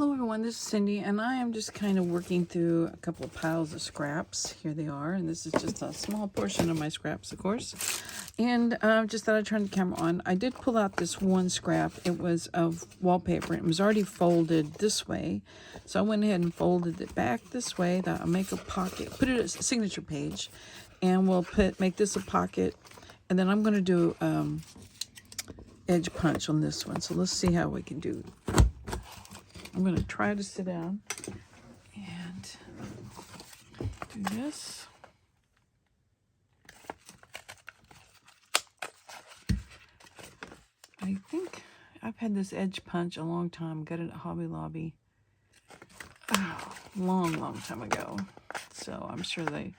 Hello everyone, this is Cindy, and I am just kind of working through a couple of piles of scraps. Here they are, and this is just a small portion of my scraps, of course. And just thought I'd turn the camera on. I did pull out this one scrap. It was of wallpaper. It was already folded this way, so I went ahead and folded it back this way. That I'll make a pocket, put it as a signature page, and we'll make this a pocket. And then I'm going to do edge punch on this one. So let's see how we can do. I'm going to try to sit down and do this. I think I've had this edge punch a long time. Got it at Hobby Lobby. Long time ago. So I'm sure they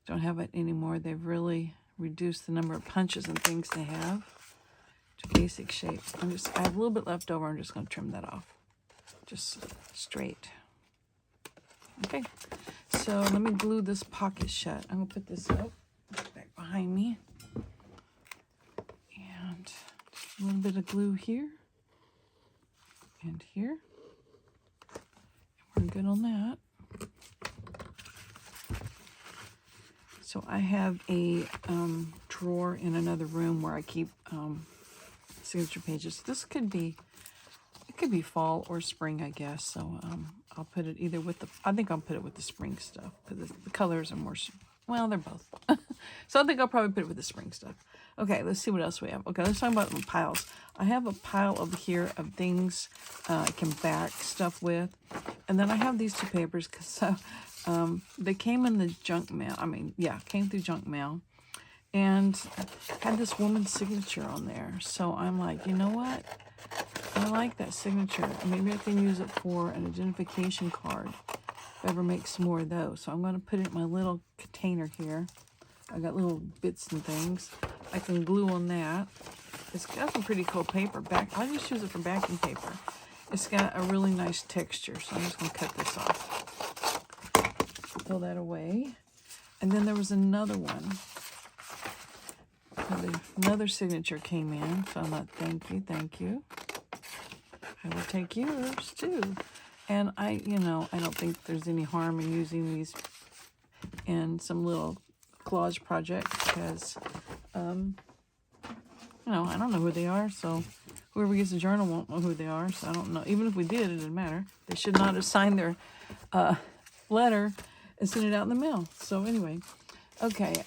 don't have it anymore. They've really reduced the number of punches and things they have to basic shape. I have a little bit left over. I'm just going to trim that off. Just straight. Okay, so let me glue this pocket shut. I'm going to put this up back behind me. And just a little bit of glue here and here. We're good on that. So I have a drawer in another room where I keep signature pages. This could be fall or spring, I guess. So I'll put it either with I think I'll put it with the spring stuff because the colors are more, well, they're both. So I think I'll probably put it with the spring stuff. Okay, let's see what else we have. Okay, let's talk about the piles. I have a pile over here of things I can back stuff with. And then I have these two papers because they came in the junk mail. Came through junk mail. And had this woman's signature on there. So I'm like, you know what? I like that signature. Maybe I can use it for an identification card if I ever make some more of those. So I'm going to put it in my little container here. I got little bits and things. I can glue on that. It's got some pretty cool paper. I just use it for backing paper. It's got a really nice texture. So I'm just going to cut this off. Throw that away. And then there was another one. Another signature came in. So I'm like, thank you. I will take yours too. And I don't think there's any harm in using these in some little collage project because, I don't know who they are. So whoever gets the journal won't know who they are. So I don't know. Even if we did, it doesn't matter. They should not have signed their letter and sent it out in the mail. So anyway, okay.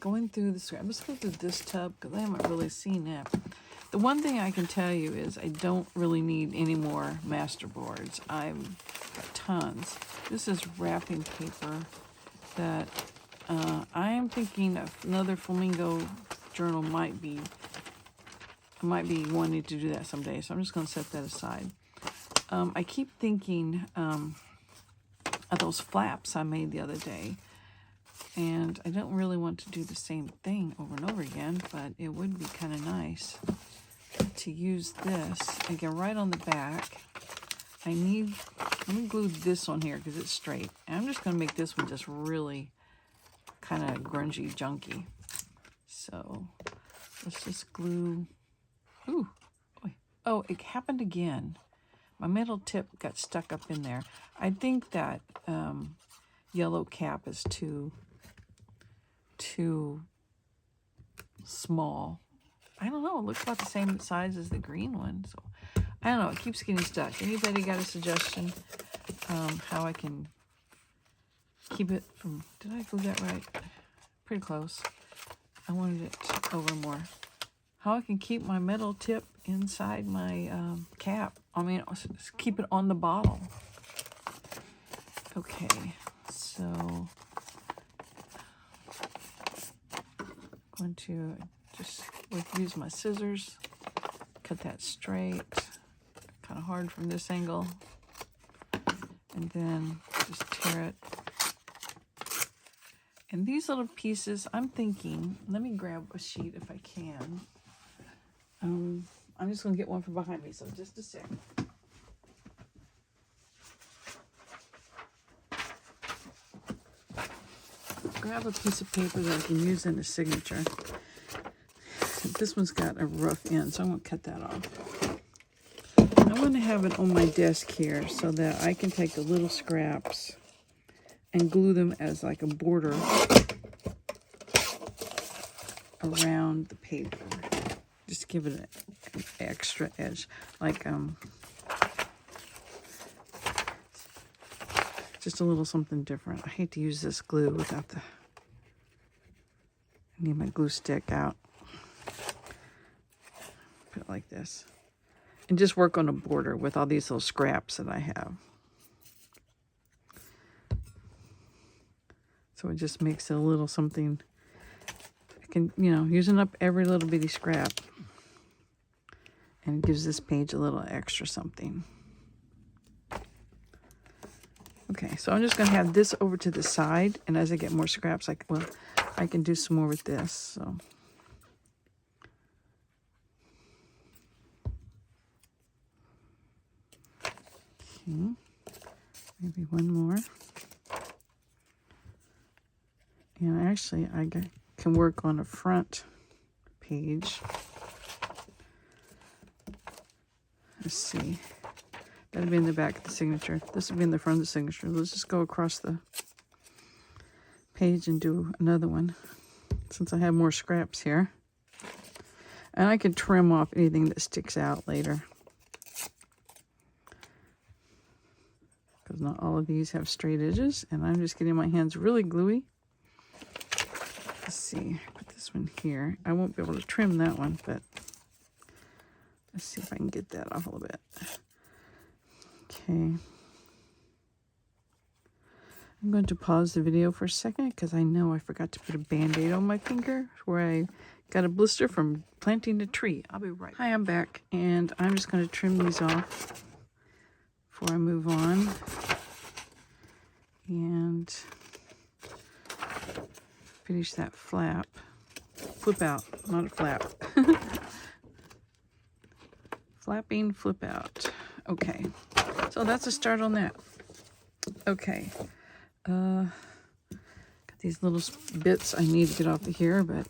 Going through the scrap. Let's go through this tub because I haven't really seen it. The one thing I can tell you is I don't really need any more master boards. I've got tons. This is wrapping paper that I am thinking of another flamingo journal might be wanting to do that someday. So I'm just going to set that aside. I keep thinking of those flaps I made the other day. And I don't really want to do the same thing over and over again, but it would be kind of nice to use this. Again, right on the back. Let me glue this on here because it's straight. And I'm just going to make this one just really kind of grungy, junky. So let's just glue. Ooh. Oh, it happened again. My metal tip got stuck up in there. I think that yellow cap is too small. I don't know. It looks about the same size as the green one. So I don't know. It keeps getting stuck. Anybody got a suggestion how I can keep it from... Did I glue that right? Pretty close. I wanted it over more. How I can keep my metal tip inside my cap. I mean, just keep it on the bottle. Okay. So... I'm going to just use my scissors, cut that straight, kind of hard from this angle, and then just tear it. And these little pieces, I'm thinking, let me grab a sheet if I can. I'm just going to get one from behind me, so just a sec. Grab a piece of paper that I can use in a signature. This one's got a rough end, so I'm going to cut that off. I want to have it on my desk here so that I can take the little scraps and glue them as like a border around the paper. Just give it an extra edge, like just a little something different. I hate to use this glue without the, I need my glue stick out. Put it like this. And just work on a border with all these little scraps that I have. So it just makes it a little something, I can, you know, using up every little bitty scrap. And it gives this page a little extra something. Okay, so I'm just going to have this over to the side, and as I get more scraps, I can do some more with this. So, okay, maybe one more. And actually, I can work on a front page. Let's see. That'll be in the back of the signature. This will be in the front of the signature. Let's just go across the page and do another one, since I have more scraps here. And I can trim off anything that sticks out later, because not all of these have straight edges, and I'm just getting my hands really gluey. Let's see, put this one here. I won't be able to trim that one, but let's see if I can get that off a little bit. Okay. I'm going to pause the video for a second because I know I forgot to put a band-aid on my finger where I got a blister from planting a tree. I'll be right back. Hi, I'm back, and I'm just going to trim these off before I move on. And finish that flap. Flip out, not a flap. Flapping flip out. Okay, so that's a start on that. Okay, got these little bits I need to get off of here, but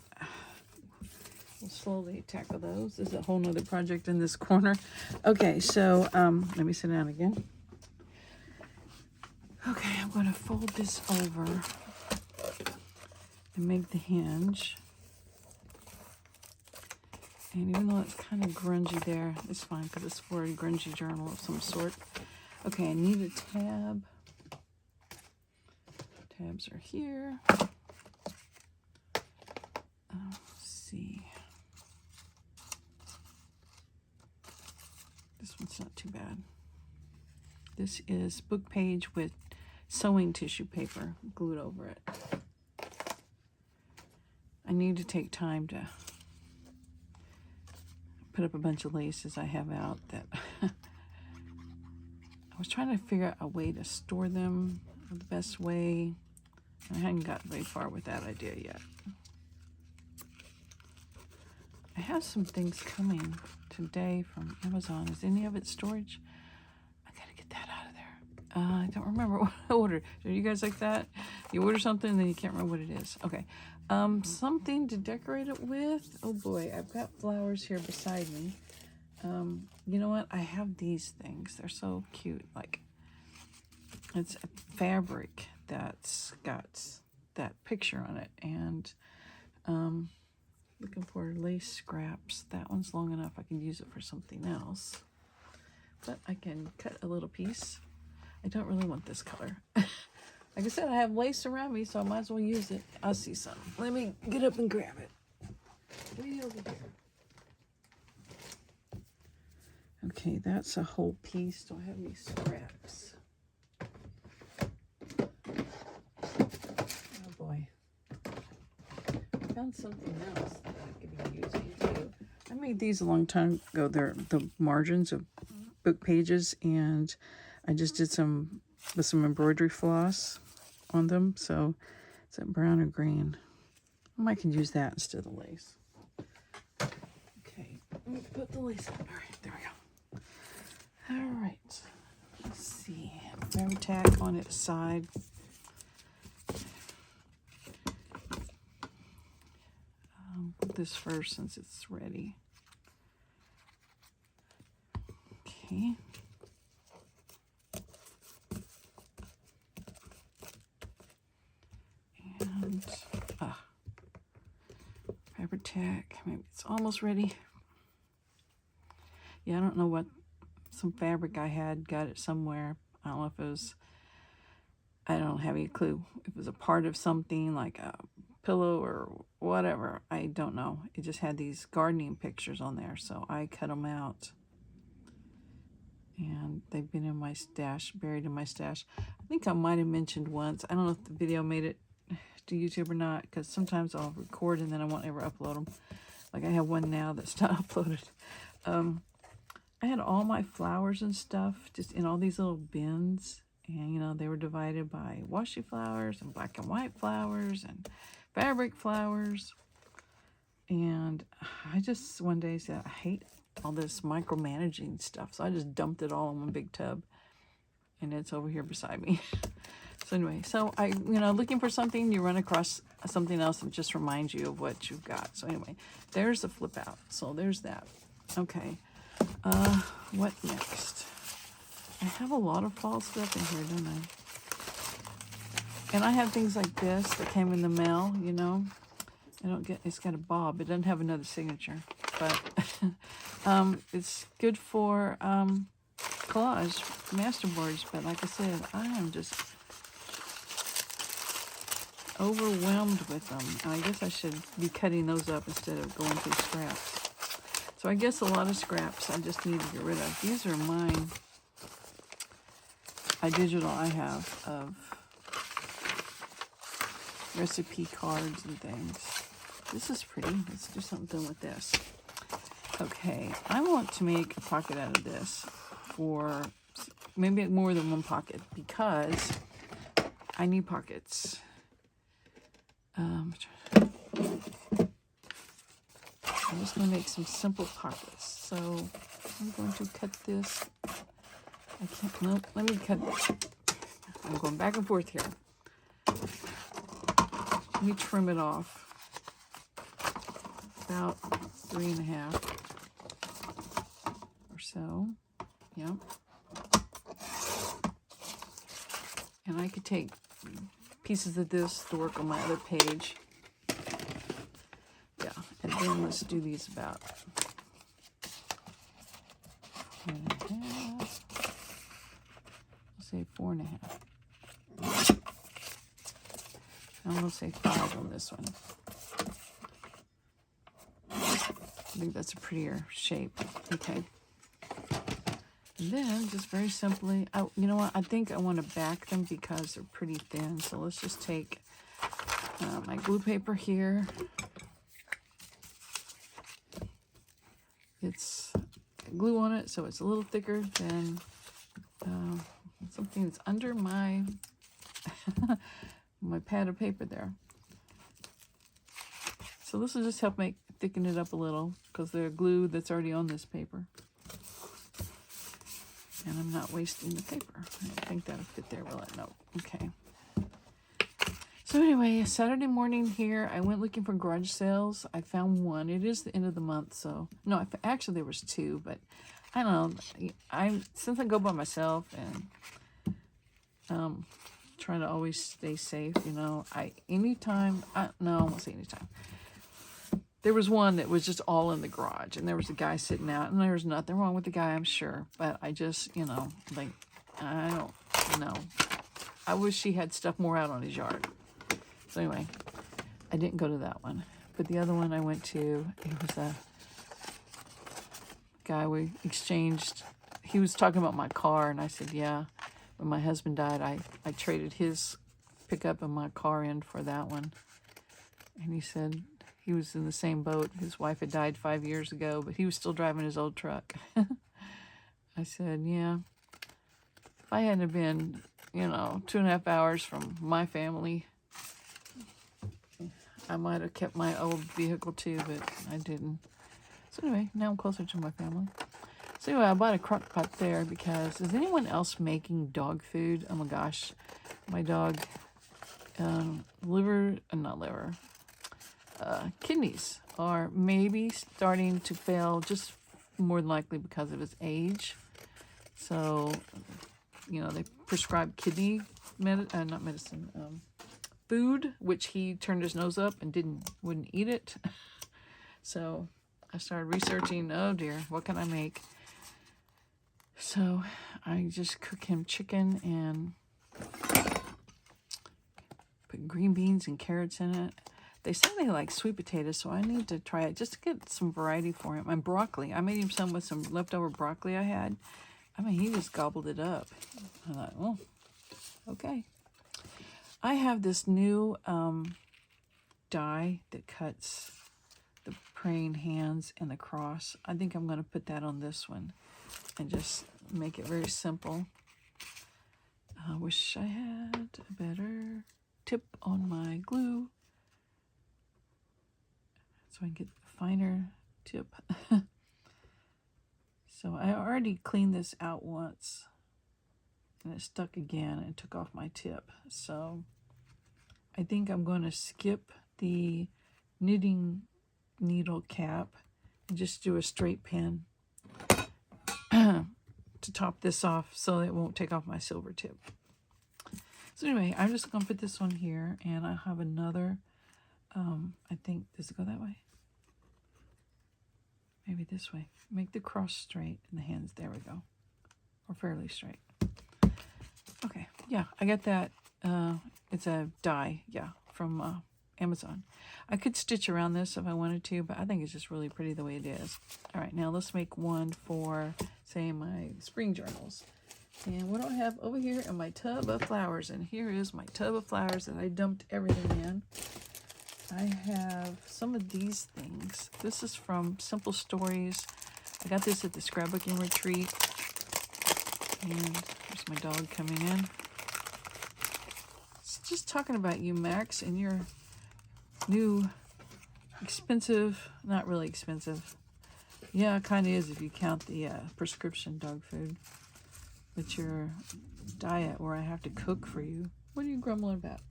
we'll slowly tackle those. There's a whole nother project in this corner. Okay, so let me sit down again. Okay, I'm going to fold this over and make the hinge. And even though it's kind of grungy there, it's fine because it's for a grungy journal of some sort. Okay, I need a tab. Tabs are here. Let's see. This one's not too bad. This is book page with sewing tissue paper glued over it. I need to take time to put up a bunch of laces I have out that I was trying to figure out a way to store them the best way. I hadn't gotten very far with that idea yet. I have some things coming today from Amazon. Is any of it storage? I gotta get that out of there. I don't remember what I ordered. Are you guys like that? You order something and then you can't remember what it is. Okay. Something to decorate it with. Oh boy, I've got flowers here beside me. You know what? I have these things. They're so cute. Like, it's a fabric that's got that picture on it. And looking for lace scraps. That one's long enough. I can use it for something else. But I can cut a little piece. I don't really want this color. Like I said, I have lace around me, so I might as well use it. I'll see some. Let me get up and grab it. Way over here. Okay, that's a whole piece. Do I have any scraps? Oh boy. I found something else that I could be using too. I made these a long time ago. They're the margins of book pages, and I just did some with some embroidery floss on them. So it's that brown or green. I might can use that instead of lace. Okay, let me put the lace on. All right, there we go. All right, let's see. Grab tack on its side. Put this first since it's ready. Okay. Okay. And fabric tack. Maybe it's almost ready. Yeah, I don't know what, some fabric I had, got it somewhere. I don't know if it was, I don't have any clue. If it was a part of something like a pillow or whatever. I don't know. It just had these gardening pictures on there, so I cut them out. And they've been in my stash, buried in my stash. I think I might have mentioned once. I don't know if the video made it to YouTube or not, because sometimes I'll record and then I won't ever upload them. Like I have one now that's not uploaded. I had all my flowers and stuff just in all these little bins. And, you know, they were divided by washi flowers and black and white flowers and fabric flowers. And I just one day said, I hate all this micromanaging stuff. So I just dumped it all in one big tub. And it's over here beside me. So anyway, so I, you know, looking for something, you run across something else that just reminds you of what you've got. So anyway, there's the flip out. So there's that. Okay. What next? I have a lot of fall stuff in here, don't I? And I have things like this that came in the mail, you know. I don't get, it's got a bob. It doesn't have another signature. But it's good for collage masterboards. But like I said, I am just overwhelmed with them. I guess I should be cutting those up instead of going through scraps. So I guess a lot of scraps I just need to get rid of. These are mine. Digital I have of recipe cards and things. This is pretty. Let's do something with this. Okay, I want to make a pocket out of this for maybe more than one pocket because I need pockets. I'm just going to make some simple pockets. So I'm going to cut this. I can't, no, let me cut this. I'm going back and forth here. Let me trim it off. About 3.5 or so. Yep. And I could take pieces of this to work on my other page. Yeah, and then let's do these about 4.5. Let's say 4.5. I'm going to say 5 on this one. I think that's a prettier shape. Okay. And then, just very simply, you know what? I think I want to back them because they're pretty thin. So let's just take my glue paper here. It's glue on it, so it's a little thicker than something that's under my my pad of paper there. So this will just help thicken it up a little because they're glue that's already on this paper. And I'm not wasting the paper. I think that'll fit there well. No. Okay. So anyway, Saturday morning here, I went looking for garage sales. I found one. It is the end of the month, so no, actually there was 2, but I don't know. Since I go by myself and trying to always stay safe, you know, I won't say anytime. There was one that was just all in the garage, and there was a guy sitting out, and there's nothing wrong with the guy, I'm sure, but I just, you know, like, I don't know. I wish he had stuff more out on his yard. So anyway, I didn't go to that one. But the other one I went to, it was a guy we exchanged. He was talking about my car, and I said, yeah. When my husband died, I traded his pickup and my car in for that one. And he said he was in the same boat. His wife had died 5 years ago, but he was still driving his old truck. I said, yeah. If I hadn't been, you know, 2.5 hours from my family, I might have kept my old vehicle too, but I didn't. So anyway, now I'm closer to my family. So anyway, I bought a crock pot there because is anyone else making dog food? Oh my gosh, my dog, kidneys are maybe starting to fail, just more than likely because of his age. So, you know, they prescribed kidney not medicine, food, which he turned his nose up and wouldn't eat it. So I started researching, oh dear, what can I make? So I just cook him chicken and put green beans and carrots in it. They say they like sweet potatoes, so I need to try it just to get some variety for him. And broccoli. I made him some with some leftover broccoli I had. I mean, he just gobbled it up. I thought, oh, okay. I have this new die that cuts the praying hands and the cross. I think I'm going to put that on this one and just make it very simple. I wish I had a better tip on my glue so I can get a finer tip. So I already cleaned this out once and it stuck again and took off my tip. So I think I'm going to skip the knitting needle cap and just do a straight pin to top this off so it won't take off my silver tip. So anyway, I'm just going to put this on here, and I have another, I think, does it go that way? Maybe this way. Make the cross straight and the hands, there we go. Or fairly straight. Okay, yeah, I got that. It's a die, yeah, from Amazon. I could stitch around this if I wanted to, but I think it's just really pretty the way it is. All right, now let's make one for, say, my spring journals. And what do I have over here in my tub of flowers? And here is my tub of flowers that I dumped everything in. I have some of these things. This is from Simple Stories. I got this at the scrapbooking retreat. And there's my dog coming in. It's just talking about you, Max, and your new expensive, not really expensive. Yeah, it kind of is if you count the prescription dog food. But your diet where I have to cook for you. What are you grumbling about?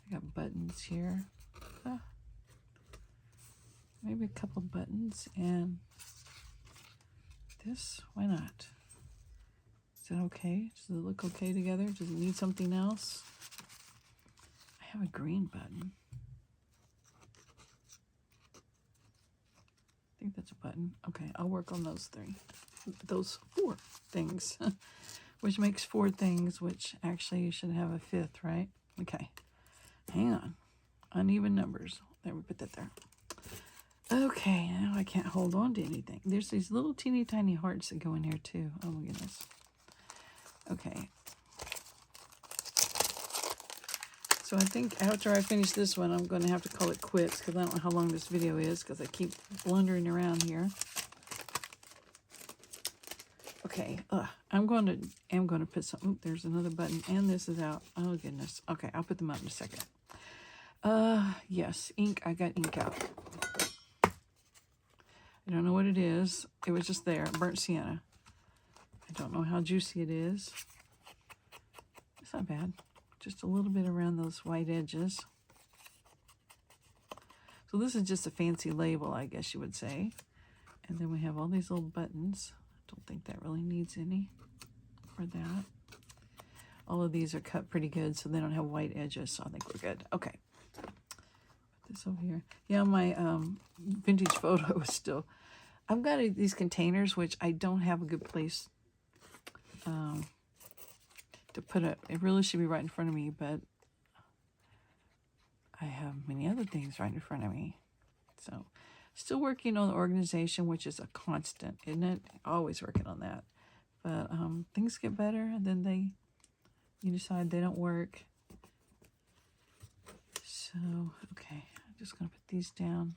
I got buttons here. Maybe a couple buttons and this. Why not? Is that okay? Does it look okay together? Does it need something else? I have a green button. I think that's a button. Okay, I'll work on those four things, which makes four things, which actually you should have a fifth, right? Okay, hang on. Uneven numbers. There, we put that there. Okay, now I can't hold on to anything. There's these little teeny tiny hearts that go in here too. Oh my goodness. Okay. So I think after I finish this one, I'm going to have to call it quits because I don't know how long this video is because I keep blundering around here. Okay, I'm going to put some. Ooh, there's another button, and this is out. Oh goodness. Okay, I'll put them out in a second. Yes, ink. I got ink out. I don't know what it is. It was just there. Burnt sienna. I don't know how juicy it is. It's not bad. Just a little bit around those white edges. So this is just a fancy label, I guess you would say. And then we have all these little buttons. Don't think that really needs any for that. All of these are cut pretty good, so they don't have white edges, so I think we're good. Okay. Put this over here. Yeah, my vintage photo is still... I've got these containers, which I don't have a good place to put it. It really should be right in front of me, but I have many other things right in front of me. So... Still working on the organization, which is a constant, isn't it? Always working on that. But things get better, and then you decide they don't work. So, okay, I'm just going to put these down.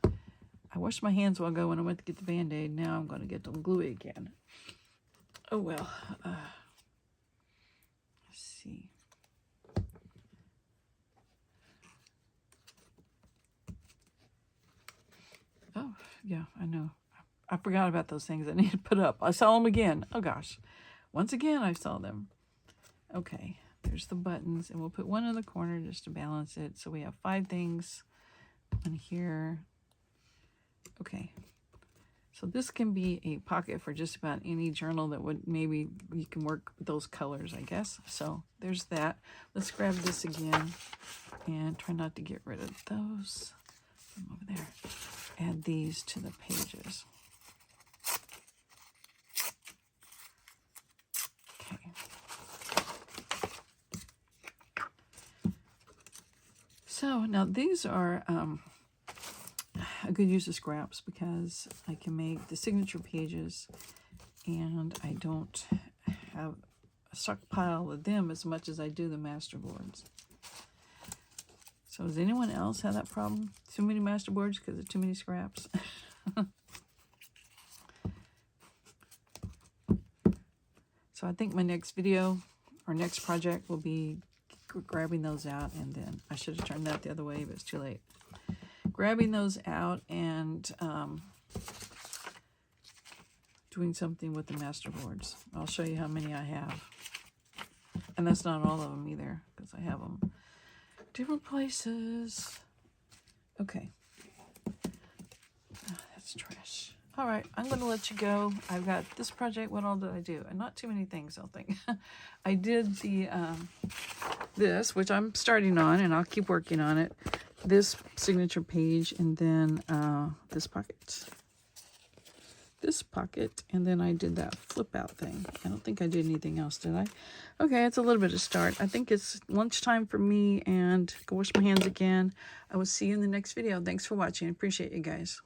I washed my hands while ago when I went to get the Band-Aid. Now I'm going to get them gluey again. Oh, well. Let's see. Oh, yeah, I know. I forgot about those things I need to put up. I saw them again. Oh, gosh. Once again, I saw them. Okay, there's the buttons, and we'll put one in the corner just to balance it. So we have 5 things on here. Okay. So this can be a pocket for just about any journal that would maybe you can work with those colors, I guess. So there's that. Let's grab this again and try not to get rid of those. Put them over there. Add these to the pages. Okay. So now these are a good use of scraps because I can make the signature pages and I don't have a stockpile of them as much as I do the masterboards. So does anyone else have that problem? Too many masterboards because of too many scraps? So I think my next video or next project will be grabbing those out, and then I should have turned that the other way, but it's too late. Grabbing those out and doing something with the masterboards. I'll show you how many I have. And that's not all of them either, because I have them different places. Okay. Oh, that's trash. All right, I'm going to let you go. I've got this project. What all did I do? And not too many things, I don't think. I did the this, which I'm starting on, and I'll keep working on it. This signature page, and then this pocket. This pocket, and then I did that flip out thing. I don't think I did anything else, did I? Okay, it's a little bit of start. I think it's lunchtime for me, and go wash my hands again. I will see you in the next video. Thanks for watching. I appreciate you guys.